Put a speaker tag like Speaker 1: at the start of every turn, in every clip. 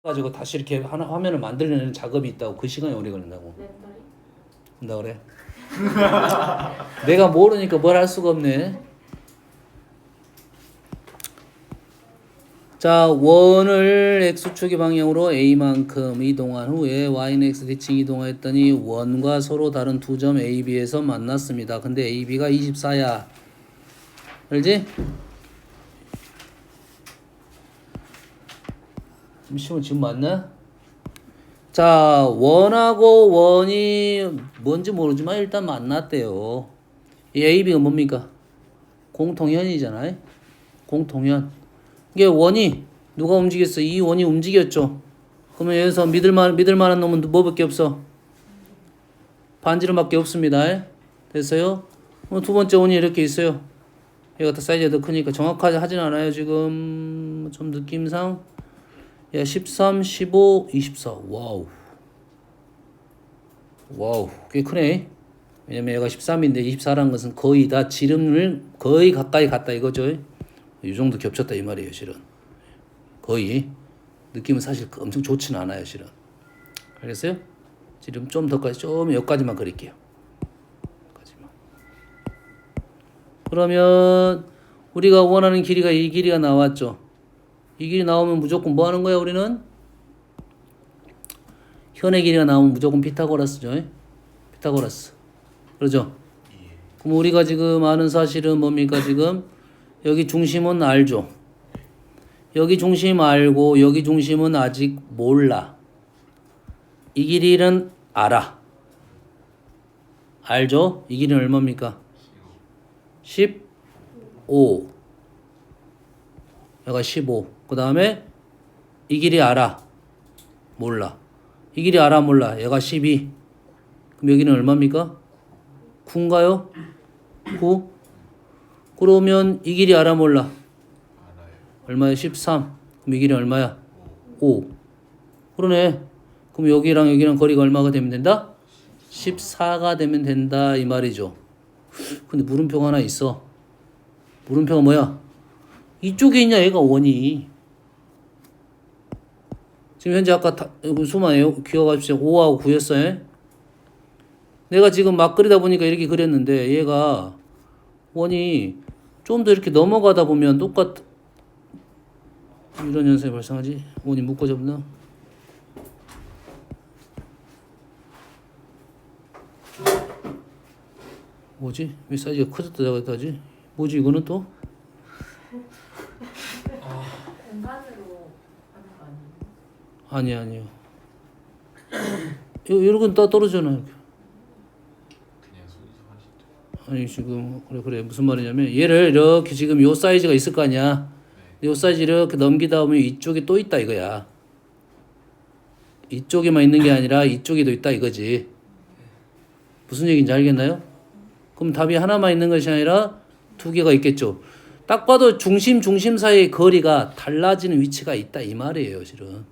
Speaker 1: 가지고 다시 이렇게 하나 화면을 만들려는 작업이 있다고. 그 시간이 오래 걸린다고. 나 그래. 내가 모르니까 뭘 할 수가 없네. 자, 원을 x축의 방향으로 a만큼 이동한 후에 y는 x 대칭 이동하였더니 원과 서로 다른 두 점 a, b에서 만났습니다. 근데 a, b가 24야. 알지? 시험 지금 맞나? 자, 원하고 원이 뭔지 모르지만 일단 만났대요. 이 a, b가 뭡니까? 공통현이잖아요. 공통현. 이게 원이 누가 움직였어? 이 원이 움직였죠. 그러면 여기서 믿을 만한 놈은 뭐밖에 없어? 반지름밖에 없습니다. 됐어요? 두 번째 원이 이렇게 있어요. 얘가 더 사이즈가 더 크니까 정확하게 하진 않아요. 지금 좀 느낌상 13, 15, 24. 와우. 와우. 꽤 크네. 왜냐면 얘가 13인데 24라는 것은 거의 다 지름을 거의 가까이 갔다 이거죠. 이 정도 겹쳤다 이 말이에요, 실은. 거의. 느낌은 사실 엄청 좋지는 않아요, 실은. 알겠어요? 지름 좀 더까지, 좀 여기까지만 그릴게요. 여기까지만. 그러면 우리가 원하는 길이가 이 길이가 나왔죠. 이 길이 나오면 무조건 뭐 하는 거야, 우리는? 현의 길이가 나오면 무조건 피타고라스죠. 피타고라스. 그러죠? 그럼 우리가 지금 아는 사실은 뭡니까, 지금? 여기 중심은 알죠? 여기 중심 알고 여기 중심은 아직 몰라. 이 길이는 알아. 알죠? 이 길이는 얼마입니까? 15. 얘가 15. 그 다음에 이 길이 알아. 몰라. 이 길이 알아 몰라. 얘가 12. 그럼 여기는 얼마입니까? 9인가요? 9. 그러면 이 길이 알아 몰라. 얼마야? 13. 그럼 이 길이 얼마야? 5. 그러네. 그럼 여기랑 여기랑 거리가 얼마가 되면 된다? 14가 되면 된다 이 말이죠. 근데 물음표가 하나 있어. 물음표가 뭐야? 이쪽에 있냐 얘가 원이. 지금 현재 아까 수만이에요. 기억하십시오. 5하고 9였어요. 내가 지금 막 그리다 보니까 이렇게 그렸는데 얘가 원이 좀 더 이렇게 넘어가다 보면 이런 현상이 발생하지? 원이 묶어졌나? 뭐지? 왜 사이즈가 커졌다 작았다지? 뭐지 이거는 또?
Speaker 2: 공간으로 하는 거 아니에요?
Speaker 1: 아니에요. 이런 건 떨어져나 이렇게.
Speaker 3: 그냥 손이서 하시죠.
Speaker 1: 아니 지금 그래 무슨 말이냐면 얘를 이렇게 지금 요 사이즈가 있을 거 아니야. 요 사이즈 이렇게 넘기다 보면 이쪽에 또 있다 이거야. 이쪽에만 있는 게 아니라 이쪽에도 있다 이거지. 무슨 얘기인지 알겠나요? 그럼 답이 하나만 있는 것이 아니라 두 개가 있겠죠. 딱 봐도 중심 사이의 거리가 달라지는 위치가 있다 이 말이에요, 실은.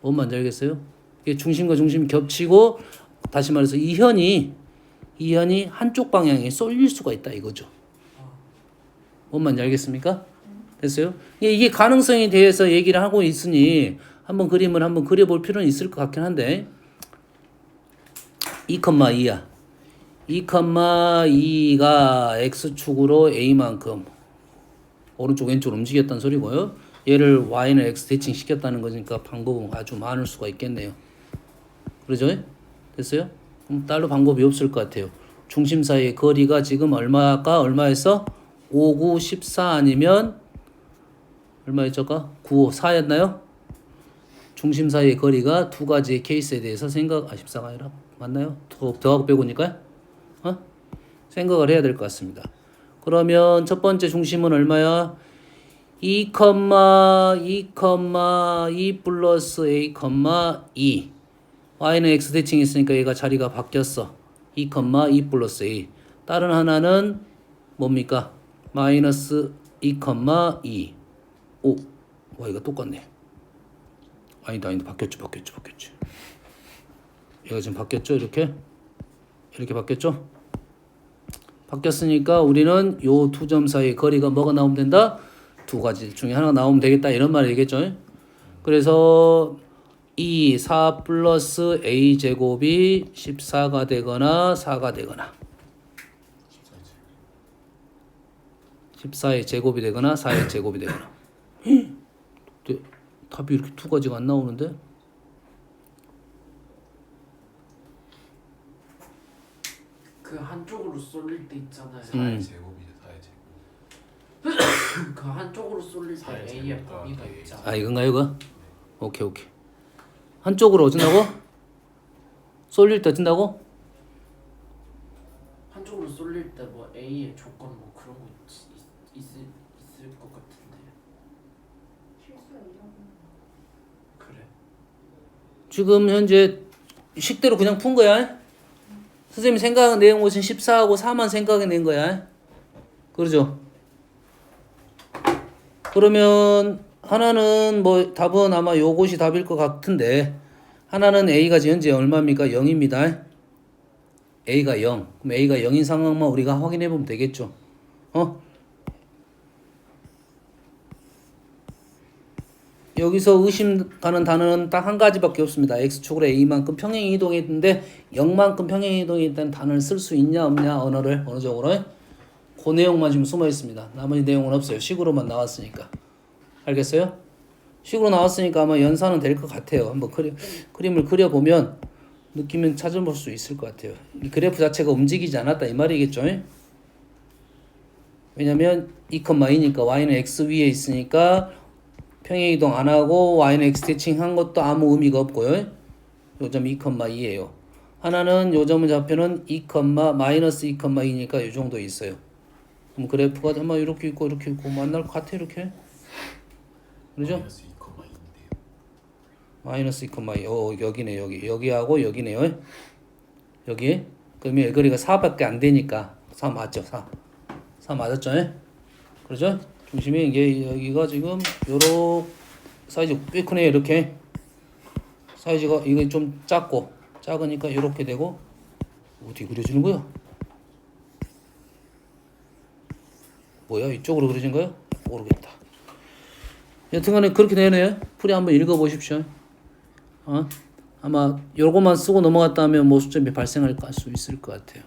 Speaker 1: 뭔 말인지 알겠어요? 이게 중심과 중심이 겹치고 다시 말해서 이 현이 한쪽 방향에 쏠릴 수가 있다 이거죠. 뭔 말인지 알겠습니까? 됐어요? 이게 가능성에 대해서 얘기를 하고 있으니 한번 그림을 한번 그려볼 필요는 있을 것 같긴 한데 2,2야. 2,2가 x축으로 a만큼 오른쪽 왼쪽으로 움직였다는 소리고요. 얘를 y는 x 대칭 시켰다는 거니까 방법은 아주 많을 수가 있겠네요. 그러죠? 됐어요? 그럼 따로 방법이 없을 것 같아요. 중심 사이의 거리가 지금 얼마였어? 5, 9, 14 아니면 얼마였죠? 9, 5, 4였나요? 중심 사이의 거리가 두 가지의 케이스에 대해서 14가 아니라 맞나요? 더하고 빼고니까요? 생각을 해야 될 것 같습니다. 그러면 첫 번째 중심은 얼마야? 2, 2 플러스 a, 2 y는 x 대칭이 있으니까 얘가 자리가 바뀌었어. 2, 2 플러스 a 다른 하나는 뭡니까? 마이너스 2, 2 오, y가 똑같네. 아니다 바뀌었지. 얘가 지금 바뀌었죠? 이렇게 바뀌었죠? 바뀌었으니까 우리는 요 두 점 사이의 거리가 뭐가 나오면 된다? 두 가지 중에 하나가 나오면 되겠다 이런 말이겠죠? 그래서 이 4 플러스 a 제곱이 14가 되거나 4가 되거나 14의 제곱이 되거나 4의 제곱이 되거나. 답이 이렇게 두 가지가 안 나오는데?
Speaker 2: 그 한쪽으로 쏠릴 때 있잖아요.
Speaker 3: 4의 제곱이죠. 4의 제곱.
Speaker 2: 그 한쪽으로 쏠릴 때
Speaker 3: 사의
Speaker 2: A의
Speaker 3: 제곱과
Speaker 2: 범위가
Speaker 3: A.
Speaker 2: 있잖아요.
Speaker 1: 아 이건가요 이거? 오케이 오케이. 한쪽으로 어쩐다고? 쏠릴 때 어쩐다고?
Speaker 2: 한쪽으로 쏠릴 때 뭐 A의 조건 뭐 그런 거 있을 것 같은데. 그래.
Speaker 1: 지금 현재 식대로 그냥 푼 거야. 선생님이 생각한 내용 것은 14하고 4만 생각해낸 거야. 그러죠? 그러면 하나는 뭐 답은 아마 요것이 답일 것 같은데 하나는 A가 현재 얼마입니까? 0입니다. A가 0. 그럼 A가 0인 상황만 우리가 확인해 보면 되겠죠. 여기서 의심 가는 단어는 딱 한 가지밖에 없습니다. X축으로 A만큼 평행 이동했는데 0만큼 평행 이동했다는 단어를 쓸 수 있냐 없냐 언어를 어느 쪽으로? 그 내용만 지금 숨어 있습니다. 나머지 내용은 없어요. 식으로만 나왔으니까. 알겠어요? 식으로 나왔으니까 아마 연산은 될 것 같아요. 한번 그림을 그려보면 느끼면 찾아볼 수 있을 것 같아요. 이 그래프 자체가 움직이지 않았다 이 말이겠죠? 왜냐면 2,2니까 y는 x 위에 있으니까 평행이동 안 하고 y는 x 대칭한 것도 아무 의미가 없고요. 요점 2,2예요. 하나는 요점은 좌표는 2, 마이너스 2,2니까 이 정도 있어요. 그럼 그래프가 아마 이렇게 있고 이렇게 있고 만날 것 같아 이렇게. 그러죠?
Speaker 3: 마이너스 2,2인데요.
Speaker 1: 마이너스 2,2. 여기네 여기하고 여기네요. 여기. 그러면 거리가 4밖에 안 되니까 4 맞죠? 4 맞았죠? 그러죠? 중심이 이게 여기가 지금 요렇게 사이즈 꽤 크네요. 이렇게 사이즈가 이게 좀 작으니까 이렇게 되고 어떻게 그려지는 거야? 뭐야 이쪽으로 그려진 거야? 모르겠다. 여튼간에 그렇게 되네요. 풀이 한번 읽어보십시오. 아마 요거만 쓰고 넘어갔다면 뭐 수점이 발생할 수 있을 것 같아요.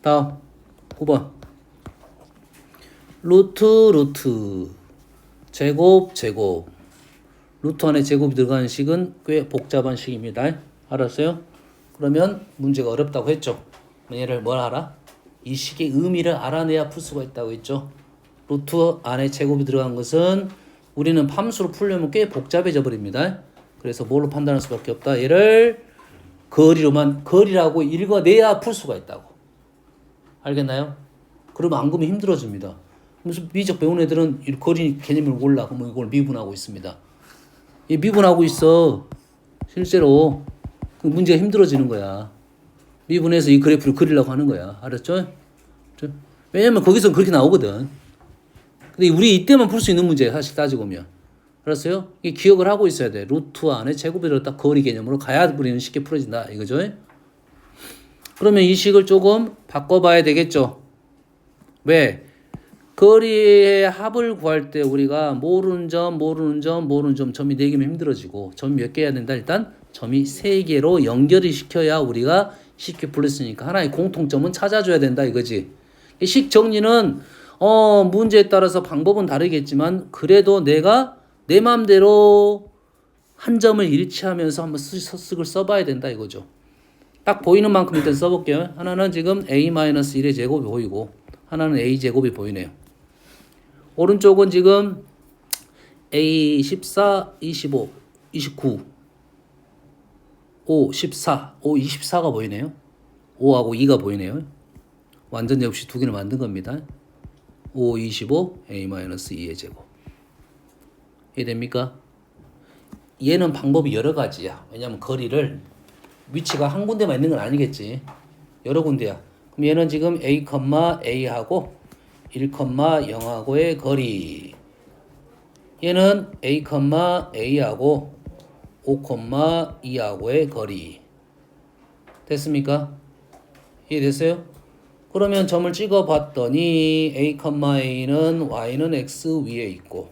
Speaker 1: 다음 9번 루트 제곱 루트 안에 제곱이 들어가는 식은 꽤 복잡한 식입니다. 알았어요? 그러면 문제가 어렵다고 했죠. 얘를 뭘 알아? 이 식의 의미를 알아내야 풀 수가 있다고 했죠. 루트 안에 제곱이 들어간 것은 우리는 함수로 풀려면 꽤 복잡해져 버립니다. 그래서 뭘로 판단할 수밖에 없다. 얘를 거리라고 읽어내야 풀 수가 있다고. 알겠나요? 그러면 안 그러면 힘들어집니다. 무슨 미적 배운 애들은 이 거리 개념을 몰라. 그러면 이걸 미분하고 있습니다. 이 미분하고 있어. 실제로 그 문제가 힘들어지는 거야. 미분해서 이 그래프를 그리려고 하는 거야. 알았죠? 왜냐면 거기서 그렇게 나오거든. 근데 우리 이때만 풀 수 있는 문제야. 사실 따지고 보면. 알았어요? 이 기억을 하고 있어야 돼. 루트 안에 제곱이 들었다 거리 개념으로 가야 우리는 쉽게 풀어진다. 이거죠? 그러면 이 식을 조금 바꿔봐야 되겠죠. 왜? 거리의 합을 구할 때 우리가 모르는 점, 점이 4개면 힘들어지고 점이 몇 개 해야 된다? 일단 점이 3개로 연결을 시켜야 우리가 쉽게 풀렸으니까 하나의 공통점은 찾아줘야 된다 이거지. 식 정리는 문제에 따라서 방법은 다르겠지만 그래도 내가 내 마음대로 한 점을 일치하면서 한번 쓱을 써봐야 된다 이거죠. 딱 보이는 만큼 일단 써볼게요. 하나는 지금 a-1의 제곱이 보이고 하나는 a 제곱이 보이네요. 오른쪽은 지금 a 14, 25, 29, 5, 14, 5, 24가 보이네요. 5하고 2가 보이네요. 완전 접시 두 개를 만든 겁니다. 5, 25, a-2의 제곱. 이해됩니까? 얘는 방법이 여러 가지야. 왜냐면 거리를 위치가 한 군데만 있는 건 아니겠지. 여러 군데야. 그럼 얘는 지금 a,a하고 1,0하고의 거리. 얘는 a,a하고 5,2하고의 거리. 됐습니까? 이해됐어요? 그러면 점을 찍어봤더니 a,a는 y는 x 위에 있고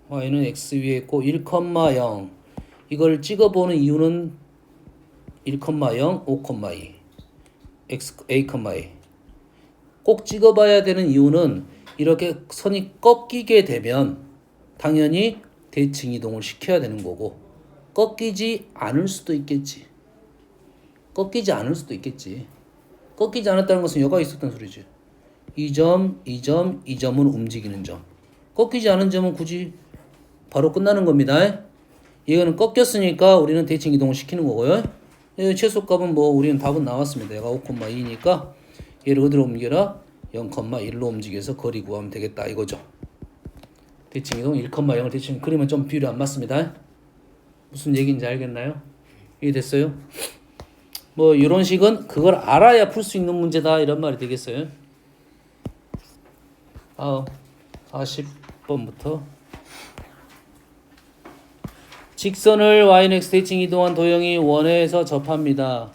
Speaker 1: y는 x 위에 있고 1,0 이걸 찍어보는 이유는 1,0 5,2 x a, a 꼭 찍어봐야 되는 이유는 이렇게 선이 꺾이게 되면 당연히 대칭 이동을 시켜야 되는 거고 꺾이지 않을 수도 있겠지. 꺾이지 않을 수도 있겠지. 꺾이지 않았다는 것은 여가 있었던 소리지. 이 점, 이 점, 이 점은 움직이는 점. 꺾이지 않은 점은 굳이 바로 끝나는 겁니다. 이거는 꺾였으니까 우리는 대칭 이동을 시키는 거고요. 최소값은 뭐 우리는 답은 나왔습니다. 얘가 5,2니까 얘를 어디로 옮겨라? 0,1로 움직여서 거리 구하면 되겠다 이거죠. 대칭 이동 1,0을 대칭 그리면 좀 비율이 안 맞습니다. 무슨 얘기인지 알겠나요? 이해됐어요? 뭐 이런 식은 그걸 알아야 풀 수 있는 문제다 이런 말이 되겠어요. 40번부터 직선을 yx 대칭 이동한 도형이 원에서 접합니다.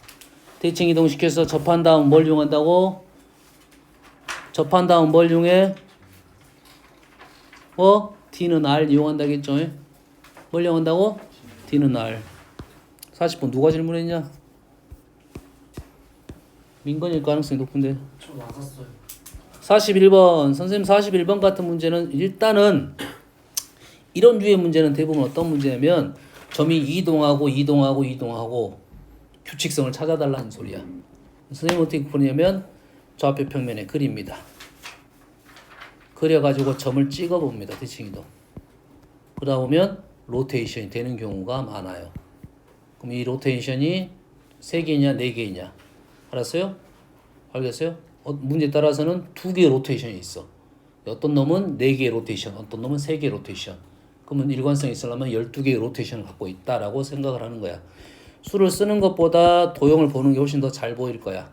Speaker 1: 대칭 이동시켜서 접한 다음 뭘 이용한다고? 접한 다음 뭘 이용해? D는 R 이용한다겠죠? 뭘 이용한다고? D는 R. 40번 누가 질문했냐? 민건일 가능성이 높은데.
Speaker 2: 저 맞았어요.
Speaker 1: 41번 선생님 41번 같은 문제는 일단은 이런 류의 문제는 대부분 어떤 문제냐면 점이 이동하고 규칙성을 찾아달라는 소리야. 선생님 어떻게 보냐면 좌표 평면에 그립니다. 그려가지고 점을 찍어봅니다. 대칭이동. 그러다 보면 로테이션이 되는 경우가 많아요. 그럼 이 로테이션이 3개냐 4개냐 알았어요? 알겠어요? 문제에 따라서는 2개의 로테이션이 있어. 어떤 놈은 4개의 로테이션, 어떤 놈은 3개의 로테이션. 그러면 일관성이 있으려면 12개의 로테이션을 갖고 있다라고 생각을 하는 거야. 수를 쓰는 것보다 도형을 보는 게 훨씬 더 잘 보일 거야.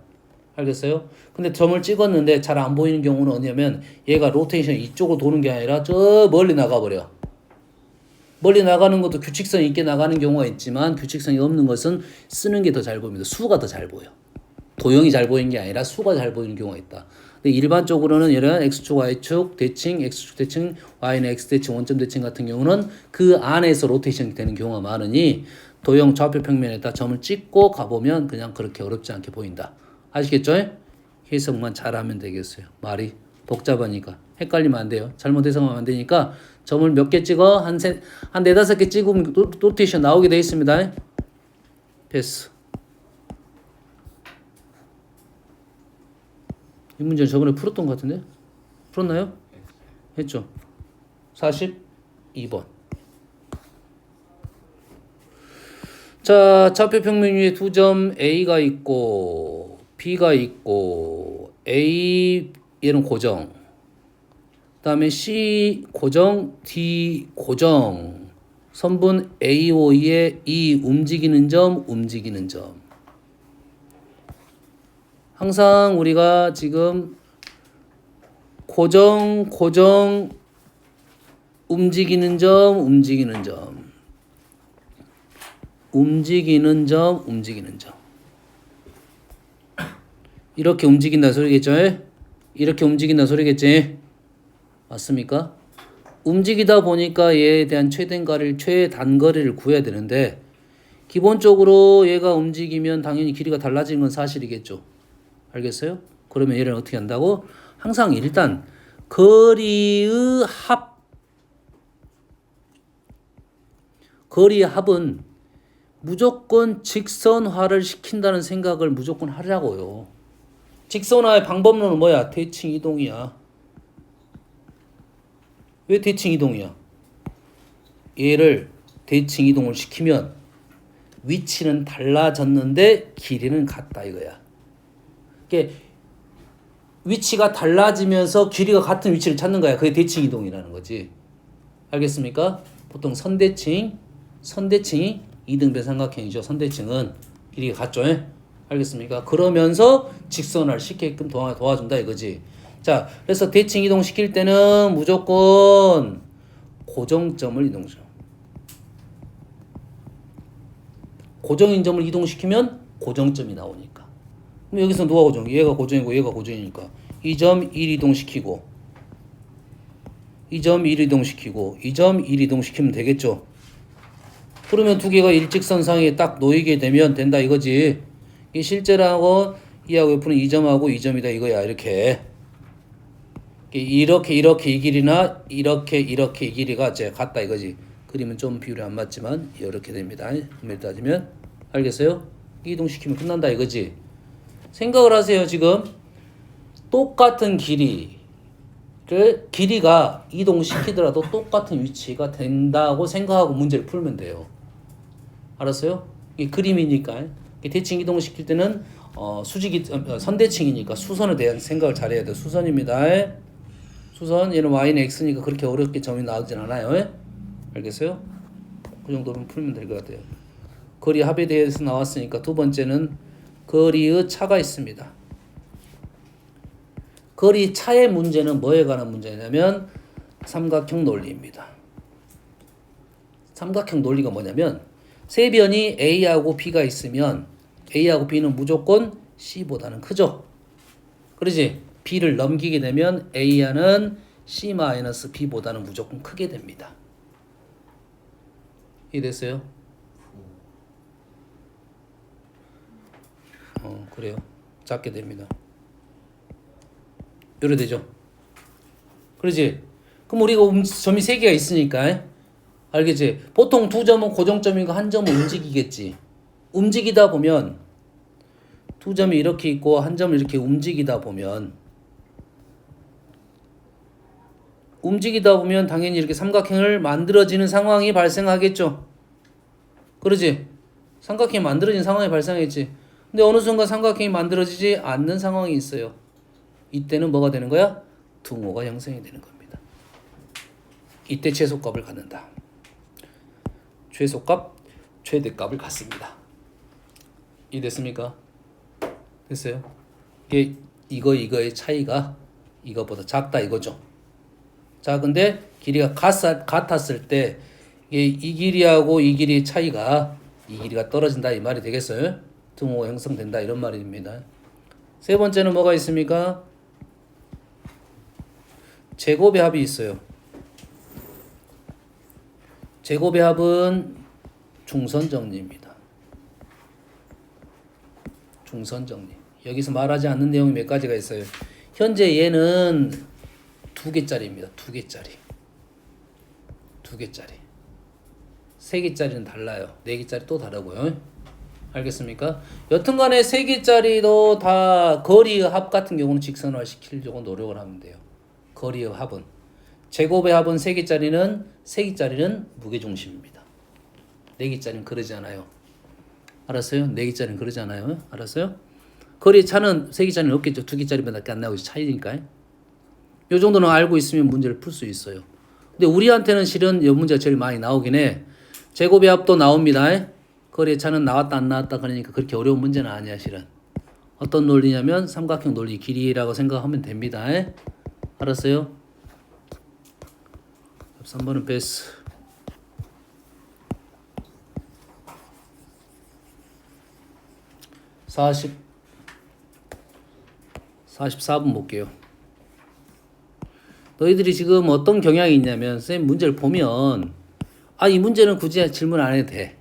Speaker 1: 알겠어요? 근데 점을 찍었는데 잘 안 보이는 경우는 어디냐면 얘가 로테이션이 이쪽으로 도는 게 아니라 저 멀리 나가버려. 멀리 나가는 것도 규칙성 있게 나가는 경우가 있지만 규칙성이 없는 것은 쓰는 게 더 잘 보입니다. 수가 더 잘 보여. 도형이 잘 보이는 게 아니라 수가 잘 보이는 경우가 있다. 근데 일반적으로는 이런 x축, y축, 대칭, x축 대칭, y는 x대칭, 원점 대칭 같은 경우는 그 안에서 로테이션이 되는 경우가 많으니 도형 좌표 평면에다 점을 찍고 가보면 그냥 그렇게 어렵지 않게 보인다. 아시겠죠? 해석만 잘하면 되겠어요. 말이 복잡하니까 헷갈리면 안 돼요. 잘못 해석하면 안 되니까 점을 몇 개 찍어? 한 4-5개 찍으면 로테이션 나오게 돼 있습니다. 패스. 이 문제는 저번에 풀었던 것 같은데? 풀었나요? 했죠. 42번. 자, 좌표 평면 위에 두 점 A가 있고 B가 있고 A 얘는 고정. 그다음에 C 고정, D 고정. 선분 AOE의 이 움직이는 점. 항상 우리가 지금 고정, 움직이는 점. 이렇게 움직인다 소리겠죠? 이렇게 움직인다 소리겠지? 맞습니까? 움직이다 보니까 얘에 대한 최단거리를 구해야 되는데 기본적으로 얘가 움직이면 당연히 길이가 달라지는 건 사실이겠죠. 알겠어요? 그러면 얘를 어떻게 한다고? 항상 일단 거리의 합은 무조건 직선화를 시킨다는 생각을 무조건 하려고요. 직선화의 방법론은 뭐야? 대칭 이동이야. 왜 대칭 이동이야? 얘를 대칭 이동을 시키면 위치는 달라졌는데 길이는 같다 이거야. 이게 위치가 달라지면서 길이가 같은 위치를 찾는 거야. 그게 대칭 이동이라는 거지. 알겠습니까? 보통 선대칭이 이등변 삼각형이죠. 선대칭은 길이가 같죠. 알겠습니까? 그러면서 직선화를 시키게끔 도와준다 이거지. 자, 그래서 대칭 이동 시킬 때는 무조건 고정점을 이동시켜. 고정인 점을 이동시키면 고정점이 나오니까. 그럼 여기서 누가 고정? 얘가 고정이고 얘가 고정이니까 이 점 1 이동시키고 이 점 1 이동시키고 이 점 1 이동시키면 되겠죠. 그러면 두 개가 일직선상에 딱 놓이게 되면 된다 이거지. 이 실제라고 이하고 F는 이 점하고 이 점이다 이거야. 이렇게 이 길이나 이렇게 이 길이가 이제 같다 이거지. 그림은 좀 비율이 안 맞지만 이렇게 됩니다. 엄밀히 따지면 알겠어요? 이동시키면 끝난다 이거지. 생각을 하세요. 지금 똑같은 길이가 이동시키더라도 똑같은 위치가 된다고 생각하고 문제를 풀면 돼요. 알았어요? 이게 그림이니까. 대칭 이동시킬 때는 선대칭이니까 수선에 대한 생각을 잘해야 돼요. 수선입니다. 수선, 얘는 y는 x니까 그렇게 어렵게 점이 나오진 않아요. 알겠어요? 그 정도면 풀면 될 것 같아요. 거리 합에 대해서 나왔으니까 두 번째는 거리의 차가 있습니다. 거리 차의 문제는 뭐에 관한 문제냐면 삼각형 논리입니다. 삼각형 논리가 뭐냐면 세 변이 A하고 B가 있으면 A하고 B는 무조건 C보다는 크죠. 그러지? B를 넘기게 되면 A는 C-B보다는 무조건 크게 됩니다. 이해됐어요? 그래요. 작게 됩니다. 이래 되죠. 그러지? 그럼 우리가 점이 세 개가 있으니까 알겠지? 보통 두 점은 고정점이고 한 점은 움직이겠지. 움직이다 보면 두 점이 이렇게 있고 한 점을 이렇게 움직이다 보면 당연히 이렇게 삼각형을 만들어지는 상황이 발생하겠죠. 그러지? 삼각형이 만들어진 상황이 발생하겠지. 근데 어느 순간 삼각형이 만들어지지 않는 상황이 있어요. 이때는 뭐가 되는 거야? 등호가 형성이 되는 겁니다. 이때 최소값을 갖는다. 최소값, 최대값을 갖습니다. 이해됐습니까? 됐어요? 이거의 차이가 이거보다 작다 이거죠. 자, 근데 길이가 같았을 때 이 길이하고 이 길이의 차이가 이 길이가 떨어진다 이 말이 되겠어요? 등호가 형성된다 이런 말입니다. 세 번째는 뭐가 있습니까? 제곱의 합이 있어요. 제곱의 합은 중선정리입니다. 중선정리. 여기서 말하지 않는 내용이 몇 가지가 있어요. 현재 얘는 2개짜리입니다. 2개짜리. 2개짜리. 3개짜리는 달라요. 4개짜리 또 다르고요. 알겠습니까? 여튼간에 3개짜리도 다 거리의 합 같은 경우는 직선화 시키려고 노력을 하면 돼요. 거리의 합은. 제곱의 합은 3개짜리는 무게중심입니다. 4개짜리는 그러지 않아요. 알았어요? 4개짜리는 그러지 않아요. 알았어요? 거리의 차는 3개짜리는 없겠죠. 2개짜리밖에 안 나오고 차이니까. 요 정도는 알고 있으면 문제를 풀 수 있어요. 근데 우리한테는 실은 이 문제가 제일 많이 나오긴 해. 제곱의 합도 나옵니다. 거리의 차는 나왔다 안 나왔다 그러니까 그렇게 어려운 문제는 아니야 실은. 어떤 논리냐면 삼각형 논리 길이라고 생각하면 됩니다. 알았어요? 3번은 패스. 44번 볼게요. 너희들이 지금 어떤 경향이 있냐면 선생님 문제를 보면 이 문제는 굳이 질문 안 해도 돼.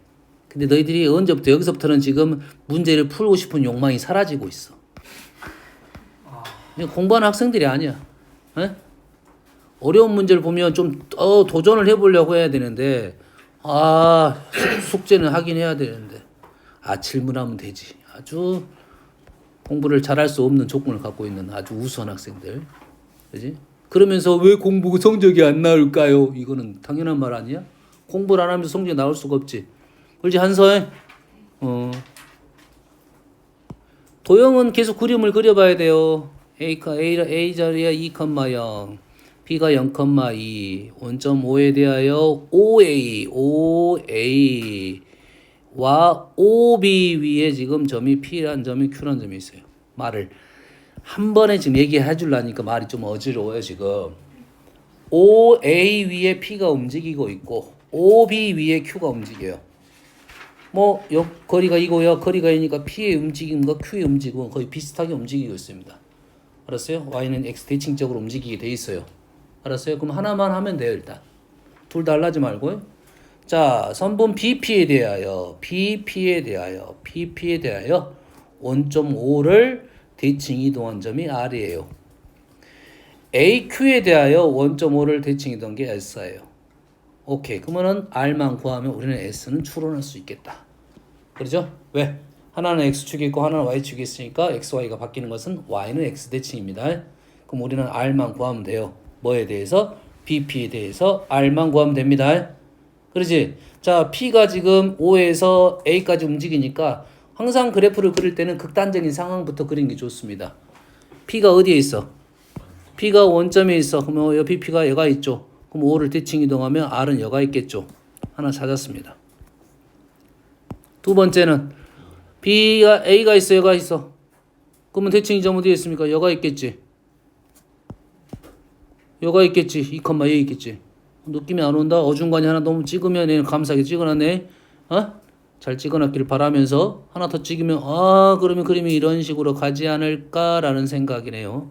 Speaker 1: 근데 너희들이 언제부터 여기서부터는 지금 문제를 풀고 싶은 욕망이 사라지고 있어. 공부하는 학생들이 아니야. 에? 어려운 문제를 보면 좀 도전을 해보려고 해야 되는데 숙제는 하긴 해야 되는데 질문하면 되지. 아주 공부를 잘할 수 없는 조건을 갖고 있는 아주 우수한 학생들. 그지? 그러면서 왜 공부 성적이 안 나올까요? 이거는 당연한 말 아니야? 공부를 안 하면서 성적이 나올 수가 없지. 그렇지 한서에? 도형은 계속 그림을 그려봐야 돼요. A 자리에 2,0, B가 0,2, 원점 O에 대하여 OA와 OB 위에 지금 점이 P라는 점이 Q라는 점이 있어요. 말을 한 번에 지금 얘기해 주려니까 말이 좀 어지러워요 지금. OA 위에 P가 움직이고 있고 OB 위에 Q가 움직여요. 거리가 이거야. 거리가 이니까 P의 움직임과 Q의 움직임은 거의 비슷하게 움직이고 있습니다. 알았어요? Y는 X 대칭적으로 움직이게 돼 있어요. 알았어요? 그럼 하나만 하면 돼요, 일단. 둘 다 하려지 말고요. 자, 선분 BP에 대하여 원점5를 대칭 이동한 점이 R이에요. AQ에 대하여 원점5를 대칭 이동한 게 S예요. 오케이. 그러면은 R만 구하면 우리는 S는 추론할 수 있겠다. 그렇죠? 왜? 하나는 X축이 있고 하나는 Y축이 있으니까 XY가 바뀌는 것은 Y는 X 대칭입니다. 그럼 우리는 R만 구하면 돼요. 뭐에 대해서? BP에 대해서 R만 구하면 됩니다. 그렇지? 자, P가 지금 O에서 A까지 움직이니까 항상 그래프를 그릴 때는 극단적인 상황부터 그리는 게 좋습니다. P가 어디에 있어? P가 원점에 있어. 그러면 옆에 P가 얘가 있죠. 그럼 O를 대칭 이동하면 R은 여가 있겠죠. 하나 찾았습니다. 두 번째는 B가 A가 있어, 여가 있어. 그러면 대칭 이점 어디에 있습니까? 여가 있겠지. 여가 있겠지. 2컴마 얘 있겠지. 느낌이 안 온다. 어중간히 하나 너무 찍으면 얘는 감사하게 찍어놨네. 잘 찍어놨길 바라면서 하나 더 찍으면 그러면 그림이 이런 식으로 가지 않을까라는 생각이네요.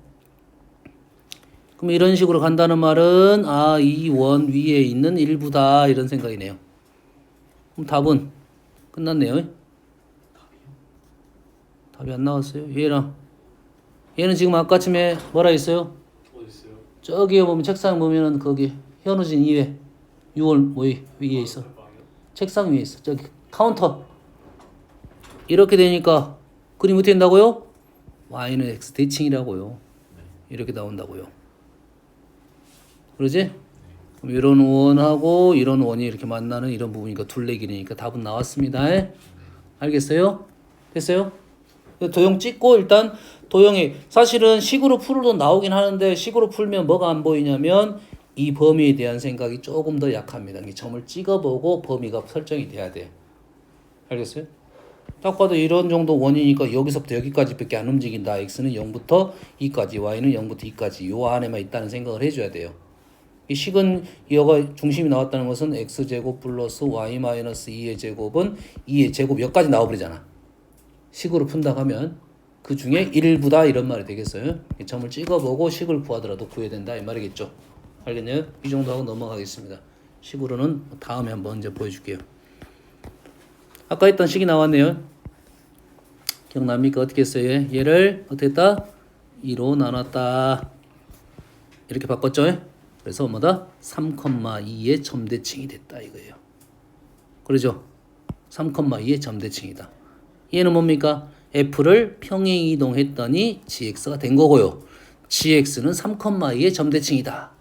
Speaker 1: 그럼 이런 식으로 간다는 말은 이 원 위에 있는 일부다 이런 생각이네요. 그럼 답은 끝났네요. 답이 안 나왔어요. 얘는 지금 아까쯤에 뭐라 했어요?
Speaker 3: 어딨어요?
Speaker 1: 저기에 보면 책상 보면은 거기 현우진 2회 6월 뭐위 위에 있어. 책상 위에 있어. 저기 카운터. 이렇게 되니까 그림 어떻게 된다고요? Y는 X 대칭이라고요. 이렇게 나온다고요. 그러지? 그럼 이런 원하고 이런 원이 이렇게 만나는 이런 부분이니까 둘레길이니까 답은 나왔습니다. 알겠어요? 됐어요? 도형 찍고 일단 도형이 사실은 식으로 풀어도 나오긴 하는데 식으로 풀면 뭐가 안 보이냐면 이 범위에 대한 생각이 조금 더 약합니다. 이 점을 찍어보고 범위가 설정이 돼야 돼요. 알겠어요? 딱 봐도 이런 정도 원이니까 여기서부터 여기까지밖에 안 움직인다. X는 0부터 2까지, Y는 0부터 2까지 요 안에만 있다는 생각을 해줘야 돼요. 이 식은 여가 중심이 나왔다는 것은 X제곱 플러스 Y 마이너스 2의 제곱은 2의 제곱 여기까지 나와버리잖아. 식으로 푼다고 하면 그 중에 1부다 이런 말이 되겠어요. 이 점을 찍어보고 식을 구하더라도 구해야 된다 이 말이겠죠. 알겠네요? 이 정도 하고 넘어가겠습니다. 식으로는 다음에 한번 이제 보여줄게요. 아까 했던 식이 나왔네요. 기억납니까? 어떻게 했어요? 얘를 어떻게 했다? 2로 나눴다. 이렇게 바꿨죠? 그래서 뭐다? 3,2의 점대칭이 됐다 이거예요. 그러죠? 3,2의 점대칭이다. 얘는 뭡니까? F를 평행 이동했더니 GX가 된 거고요. GX는 3,2의 점대칭이다.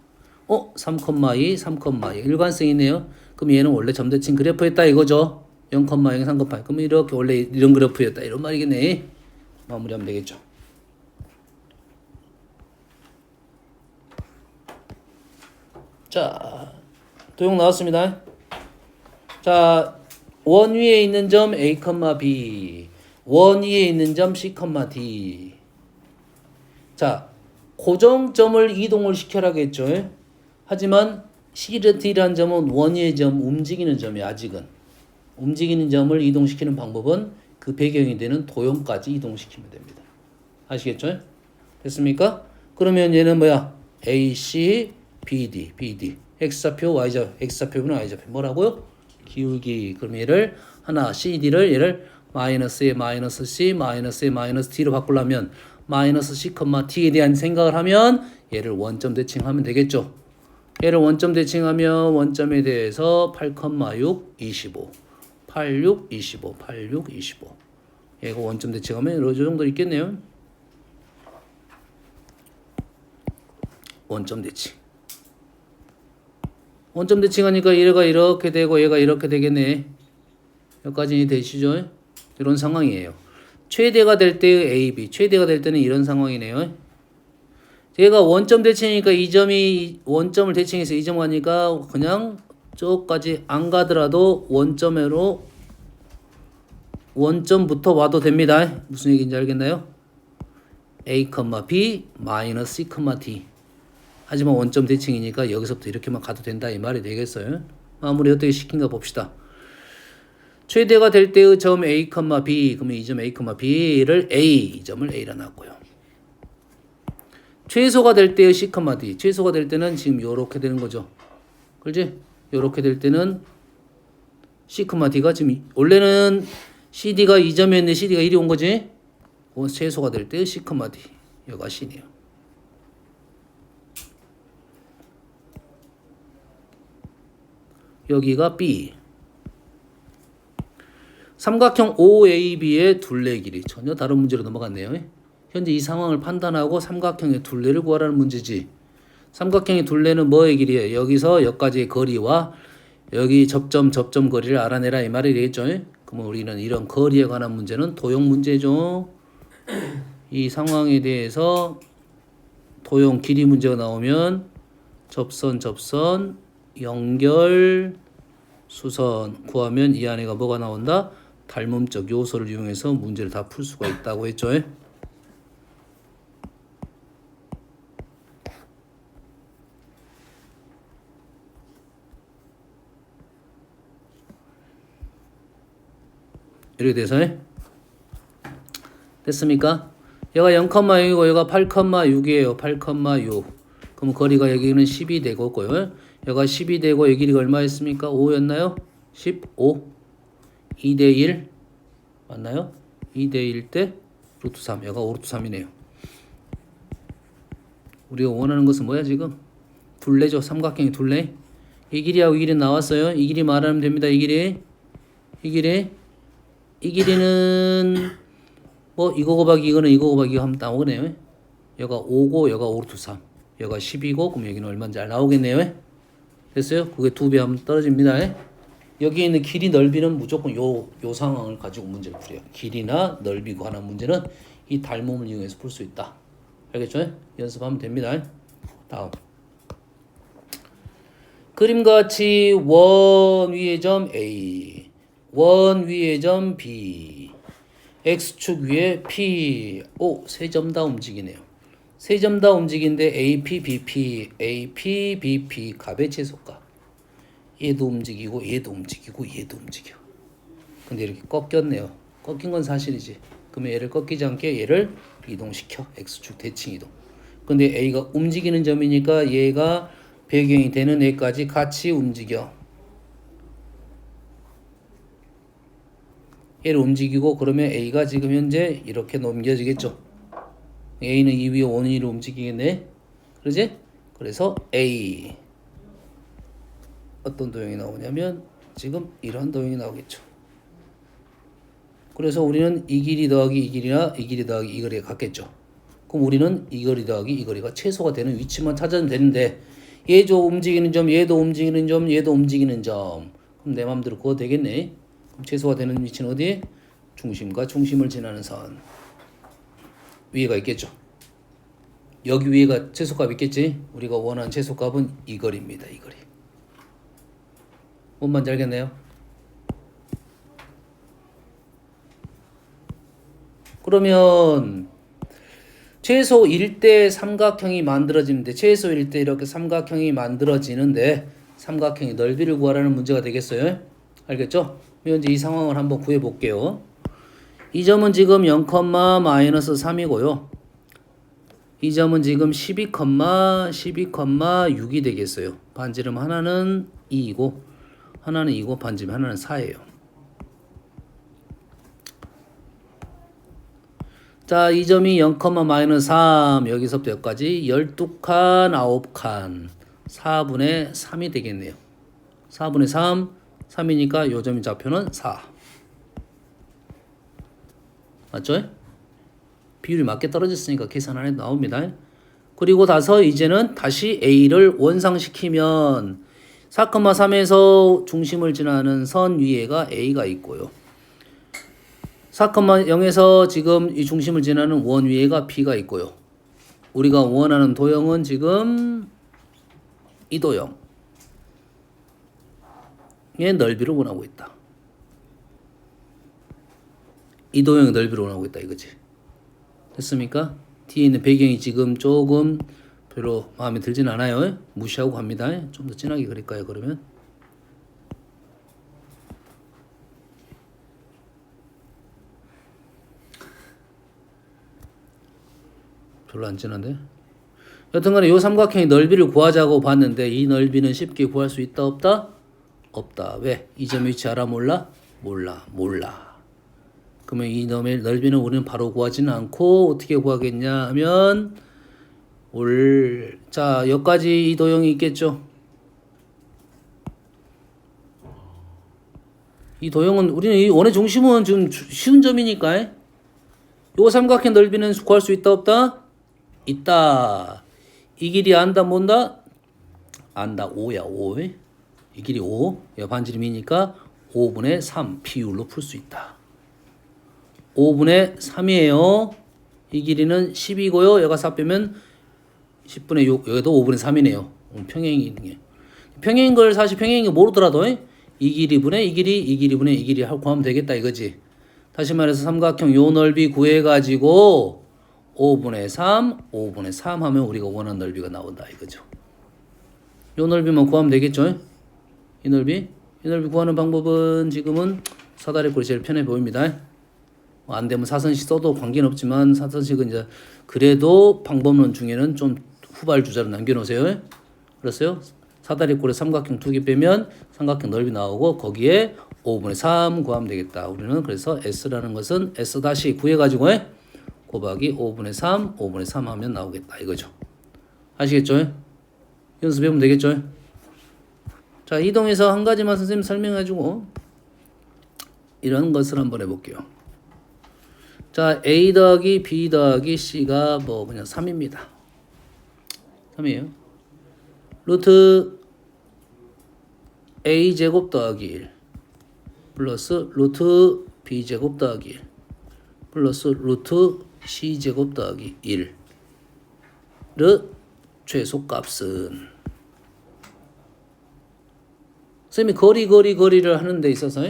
Speaker 1: 3,2, 3,2 일관성이네요. 그럼 얘는 원래 점대칭 그래프였다 이거죠. 0,0, 3,8 그럼 이렇게 원래 이런 그래프였다 이런 말이겠네. 마무리하면 되겠죠. 자, 도형 나왔습니다. 자, 원 위에 있는 점 A, B, 원 위에 있는 점 C, D. 자, 고정점을 이동을 시켜라겠죠. 하지만 C라는 점은 원 위의 점, 움직이는 점이 아직은. 움직이는 점을 이동시키는 방법은 그 배경이 되는 도형까지 이동시키면 됩니다. 아시겠죠? 됐습니까? 그러면 얘는 뭐야? AC, BD. X좌표, Y좌표. X좌표는 Y좌표. 뭐라고요? 기울기. 그럼 얘를 하나 CD를 얘를 마이너스에 마이너스 C, 마이너스에 마이너스 D로 바꾸려면 마이너스 C, D에 대한 생각을 하면 얘를 원점 대칭하면 되겠죠. 얘를 원점 대칭하면 원점에 대해서 8,6, 25. 86, 25. 86, 25. 얘가 원점 대칭하면 이 정도 있겠네요. 원점 대칭. 원점 대칭하니까 얘가 이렇게 되고 얘가 이렇게 되겠네. 여기까지 되시죠? 이런 상황이에요. 최대가 될 때의 A, B. 최대가 될 때는 이런 상황이네요. 얘가 원점 대칭이니까 이 점이 원점을 대칭해서 이 점 가니까 그냥 저까지 안 가더라도 원점부터 와도 됩니다. 무슨 얘기인지 알겠나요? A, B, 마이너스 C, D. 하지만 원점 대칭이니까 여기서부터 이렇게만 가도 된다 이 말이 되겠어요. 마무리 어떻게 시킨가 봅시다. 최대가 될 때의 점 A, B 그러면 이 점 A, B를 A, 이 점을 A로 놨고요. 최소가 될 때의 C, D. 최소가 될 때는 지금 요렇게 되는 거죠. 그렇지? 요렇게 될 때는 C, D가 지금 원래는 CD가 2점이었는데 CD가 1이 온 거지? 그건 최소가 될 때의 C, D. 여기가 C네요. 여기가 B. 삼각형 OAB의 둘레 길이. 전혀 다른 문제로 넘어갔네요. 현재 이 상황을 판단하고 삼각형의 둘레를 구하라는 문제지. 삼각형의 둘레는 뭐의 길이에요? 여기서 여기까지의 거리와 여기 접점 거리를 알아내라 이 말이 되겠죠. 그러면 우리는 이런 거리에 관한 문제는 도형 문제죠. 이 상황에 대해서 도형 길이 문제가 나오면 접선 연결 수선 구하면 이 안에가 뭐가 나온다? 닮음적 요소를 이용해서 문제를 다 풀 수가 있다고 했죠. 이렇게 돼서 됐습니까? 얘가 0,6이고 얘가 8,6이에요. 8,6. 그럼 거리가 여기는 10이 되고요. 얘가 10이 되고 이 길이가 얼마였습니까? 5였나요? 15. 2대 1 맞나요? 2대 1 때 루트 3. 얘가 5 루트 3이네요. 우리가 원하는 것은 뭐야 지금? 둘레죠. 삼각형의 둘레. 이 길이하고 이 길이 나왔어요. 이 길이 말하면 됩니다. 이 길이는 뭐 이거 곱하기 이거는 이거 곱하기 이거 하면 나오겠네요. 여가 5고 여가 5 루트 3. 여가 10이고 그럼 여기는 얼마인지 잘 나오겠네요. 됐어요? 그게 2배 하면 떨어집니다. 여기 있는 길이 넓이는 무조건 요 상황을 가지고 문제를 풀어요. 길이나 넓이 관한 문제는 이 닮음을 이용해서 풀 수 있다. 알겠죠? 연습하면 됩니다. 다음. 그림과 같이 원 위의 점 A, 원 위의 점 B, X축 위에 P, 세 점 다 움직이네요. 세 점 다 움직이는데 AP, BP 값의 최소값. 얘도 움직이고 얘도 움직이고 얘도 움직여. 근데 이렇게 꺾였네요. 꺾인 건 사실이지. 그러면 얘를 꺾이지 않게 얘를 이동시켜. X축 대칭 이동. 근데 A가 움직이는 점이니까 얘가 배경이 되는 애까지 같이 움직여. 얘를 움직이고 그러면 A가 지금 현재 이렇게 넘겨지겠죠. A는 이 위에 원위로 움직이겠네. 그러지? 그래서 A 어떤 도형이 나오냐면 지금 이런 도형이 나오겠죠. 그래서 우리는 이 길이 더하기 이 길이나 이 길이 더하기 이 거리가 같겠죠. 그럼 우리는 이 거리 더하기 이 거리가 최소가 되는 위치만 찾아면 되는데 얘도 움직이는 점, 얘도 움직이는 점, 얘도 움직이는 점. 그럼 내 맘대로 그거 되겠네. 그럼 최소가 되는 위치는 어디? 중심과 중심을 지나는 선. 위에가 있겠죠. 여기 위에가 최소값 있겠지. 우리가 원하는 최소값은 이 거리입니다. 이 거리. 뭔 말인지 알겠네요? 그러면 최소 1대 삼각형이 만들어지는데 최소 1대 이렇게 삼각형이 만들어지는데 삼각형의 넓이를 구하라는 문제가 되겠어요? 알겠죠? 현재 이 상황을 한번 구해 볼게요. 이 점은 지금 0,-3이고요. 이 점은 지금 12,6이 되겠어요. 반지름 하나는 2이고 하나는 2고 반지름 하나는 4예요. 자, 이 점이 0,-3 여기서부터 여기까지 12칸 9칸 4분의 3이 되겠네요. 4분의 3 3이니까 요 점의 좌표는 4. 맞죠? 비율이 맞게 떨어졌으니까 계산 안 해도 나옵니다. 그리고 나서 이제는 다시 A를 원상시키면 4,3에서 중심을 지나는 선 위에가 A가 있고요. 4,0에서 지금 이 중심을 지나는 원 위에가 B가 있고요. 우리가 원하는 도형은 지금 이 도형의 넓이를 원하고 있다. 이 도형의 넓이를 원하고 있다 이거지. 됐습니까? 뒤에 있는 배경이 지금 조금 별로 마음에 들진 않아요. 무시하고 갑니다. 좀 더 진하게 그릴까요 그러면? 별로 안 진한데? 여튼간에 요 삼각형의 넓이를 구하자고 봤는데 이 넓이는 쉽게 구할 수 있다 없다? 없다. 왜? 이 점 위치 알아 몰라? 몰라. 그러면 이 넓이는 우리는 바로 구하지는 않고 어떻게 구하겠냐 하면 자 여기까지 이 도형이 있겠죠. 이 도형은 우리는 이 원의 중심은 좀 쉬운 점이니까 요 삼각형 넓이는 구할 수 있다 없다? 있다. 이 길이 안다 뭔다? 안다. 5야 5. 이 길이 5. 얘 반지름이니까 5분의 3 비율로 풀 수 있다. 5분의 3이에요. 이 길이는 10이고요. 얘가 4 빼면 10분의 6. 여기도 5분의 3이네요. 평행이 있는 게. 평행인 걸 사실 평행인 거 모르더라도 이 길이 분의 이 길이 이 길이 분의 이 길이 하고 구하면 되겠다 이거지. 다시 말해서 삼각형 요 넓이 구해가지고 5분의 3 하면 우리가 원하는 넓이가 나온다 이거죠. 요 넓이만 구하면 되겠죠. 이 넓이 구하는 방법은 지금은 사다리꼴이 제일 편해 보입니다. 안 되면 사선식 써도 관계는 없지만 사선식은 이제 그래도 방법론 중에는 좀 후발 주자로 남겨놓으세요. 그랬어요? 사다리꼴에 삼각형 2개 빼면 삼각형 넓이 나오고 거기에 5분의 3 구하면 되겠다. 우리는 그래서 S라는 것은 S 다시 구해가지고 곱하기 5분의 3 하면 나오겠다 이거죠. 아시겠죠? 연습해보면 되겠죠? 자, 이동해서 한 가지만 선생님 설명해주고 이런 것을 한번 해볼게요. 자, A 더하기 B 더하기 C가 뭐 그냥 3입니다. 3이에요. 루트 A제곱 더하기 1 플러스 루트 B제곱 더하기 1 플러스 루트 C제곱 더하기 1의 최소값은 선생님이 거리를 하는 데 있어서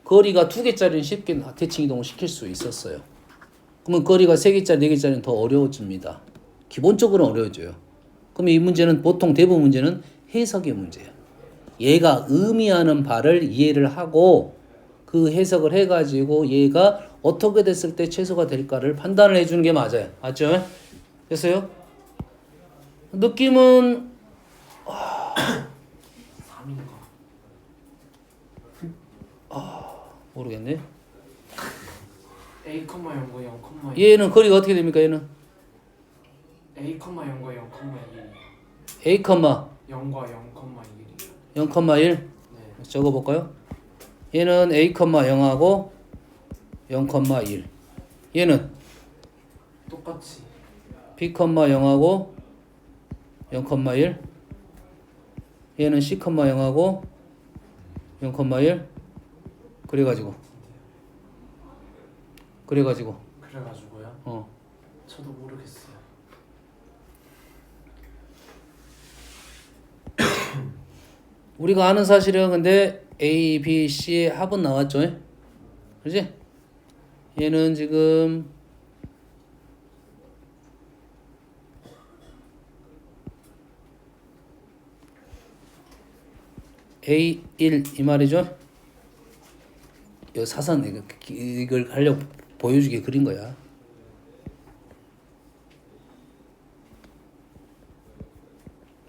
Speaker 1: 거리가 2개짜리는 쉽게 대칭 이동을 시킬 수 있었어요. 그러면 거리가 3개짜리, 4개짜리는 더 어려워집니다. 기본적으로 어려워져요. 그럼 이 문제는 보통 대부분 문제는 해석의 문제예요. 얘가 의미하는 바를 이해를 하고 그 해석을 해가지고 얘가 어떻게 됐을 때 최소가 될까를 판단을 해주는 게 맞아요. 맞죠? 됐어요? 느낌은
Speaker 2: 3인가?
Speaker 1: 모르겠네.
Speaker 2: A, 0과 0,
Speaker 1: 얘는 거리가 어떻게 됩니까? 얘는
Speaker 2: A, 0과 0, 1
Speaker 1: A,
Speaker 2: 0과 0, 1이요.
Speaker 1: 0,1
Speaker 2: 네.
Speaker 1: 적어볼까요? 얘는 A, 0하고 0,1 얘는
Speaker 2: 똑같이
Speaker 1: B, 0하고 0,1 얘는 C, 0하고 0,1 그래가지고요.
Speaker 2: 저도 모르겠어요.
Speaker 1: 우리가 아는 사실은 근데 A, B, C의 합은 나왔죠. 그렇지? 얘는 지금 A1 이 말이죠. 이 사선 이걸 하려고 보여주게 그린 거야.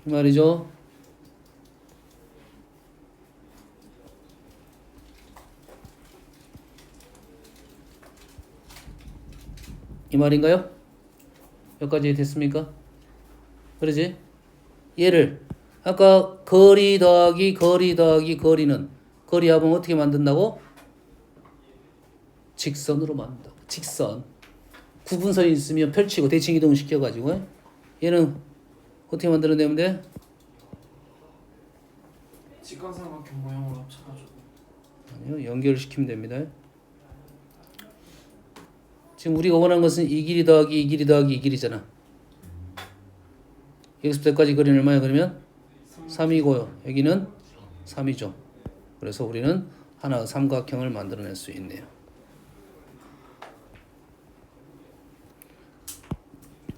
Speaker 1: 이 말이죠. 이 말인가요? 여기까지 됐습니까? 그러지? 얘를 아까 거리 더하기 거리는 거리 합은 어떻게 만든다고? 직선으로 만든다고. 직선. 구분선이 있으면 펼치고 대칭 이동을 시켜가지고 얘는 어떻게 만들어내면 돼?
Speaker 2: 직관삼각형 모양으로 합쳐가지고.
Speaker 1: 아니요, 연결시키면 됩니다. 지금 우리가 원하는 것은 이 길이 더하기 이 길이 더하기 이 길이잖아. 여기서부터 여기까지 거리는 얼마야 그러면? 3이고요. 여기는 3이죠. 그래서 우리는 하나의 삼각형을 만들어낼 수 있네요.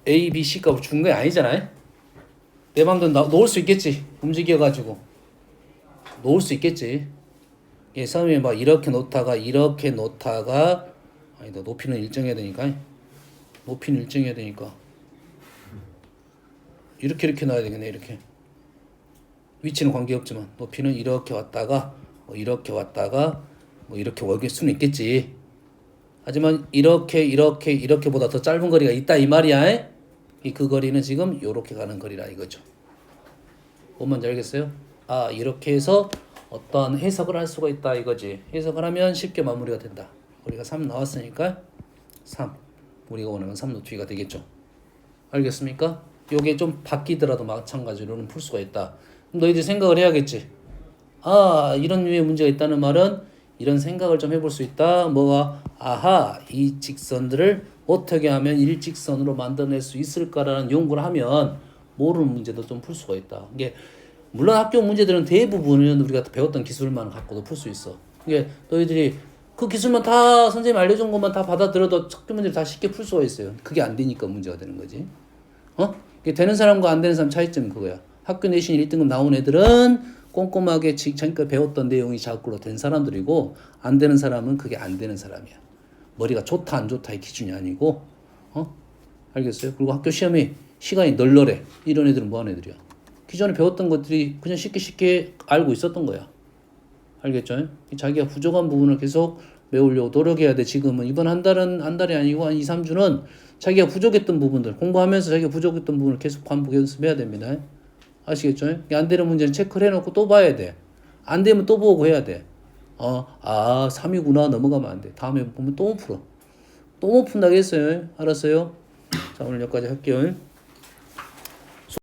Speaker 1: A, B, C 값을 준 게 아니잖아요. 내 맘대로 놓을 수 있겠지. 움직여가지고 놓을 수 있겠지. 예, 처음에 막 이렇게 놓다가 아니다. 높이는 일정해야 되니까. 이렇게 놔야 되겠네. 이렇게. 위치는 관계없지만 높이는 이렇게 왔다가 뭐 이렇게 왔다가 뭐 이렇게 올 수는 있겠지. 하지만 이렇게보다 더 짧은 거리가 있다 이 말이야. 그 거리는 지금 요렇게 가는 거리라 이거죠. 뭔 말인지 알겠어요? 아 이렇게 해서 어떠한 해석을 할 수가 있다 이거지. 해석을 하면 쉽게 마무리가 된다. 우리가 3 나왔으니까 3 우리가 원하는 3 높이가 되겠죠. 알겠습니까? 요게 좀 바뀌더라도 마찬가지로는 풀 수가 있다. 그럼 너희들이 생각을 해야겠지. 아 이런 류의 문제가 있다는 말은 이런 생각을 좀 해볼 수 있다. 뭐가 아하 이 직선들을 어떻게 하면 일직선으로 만들어낼 수 있을까라는 연구를 하면 모르는 문제도 좀 풀 수가 있다. 이게 물론 학교 문제들은 대부분은 우리가 배웠던 기술만 갖고도 풀 수 있어. 이게 너희들이 그 기술만 다 선생님 알려준 것만 다 받아들여도 학교 문제를 다 쉽게 풀 수가 있어요. 그게 안 되니까 문제가 되는 거지. 이게 되는 사람과 안 되는 사람 차이점이 그거야. 학교 내신 1등급 나온 애들은 꼼꼼하게 지금까지 배웠던 내용이 자꾸로 된 사람들이고 안 되는 사람은 그게 안 되는 사람이야. 머리가 좋다 안 좋다의 기준이 아니고 알겠어요? 그리고 학교 시험에 시간이 널널해. 이런 애들은 뭐 하는 애들이야? 기존에 배웠던 것들이 그냥 쉽게 알고 있었던 거야. 알겠죠? 자기가 부족한 부분을 계속 메우려고 노력해야 돼. 지금은 이번 한 달이 아니고 한 2, 3주는 자기가 부족했던 부분들 공부하면서 자기가 부족했던 부분을 계속 반복 연습해야 됩니다. 아시겠죠? 안 되는 문제는 체크를 해놓고 또 봐야 돼. 안 되면 또 보고 해야 돼. 3이구나 넘어가면 안 돼. 다음에 보면 또 못 풀어. 또 못 푼다고 했어요. 알았어요? 자 오늘 여기까지 할게요.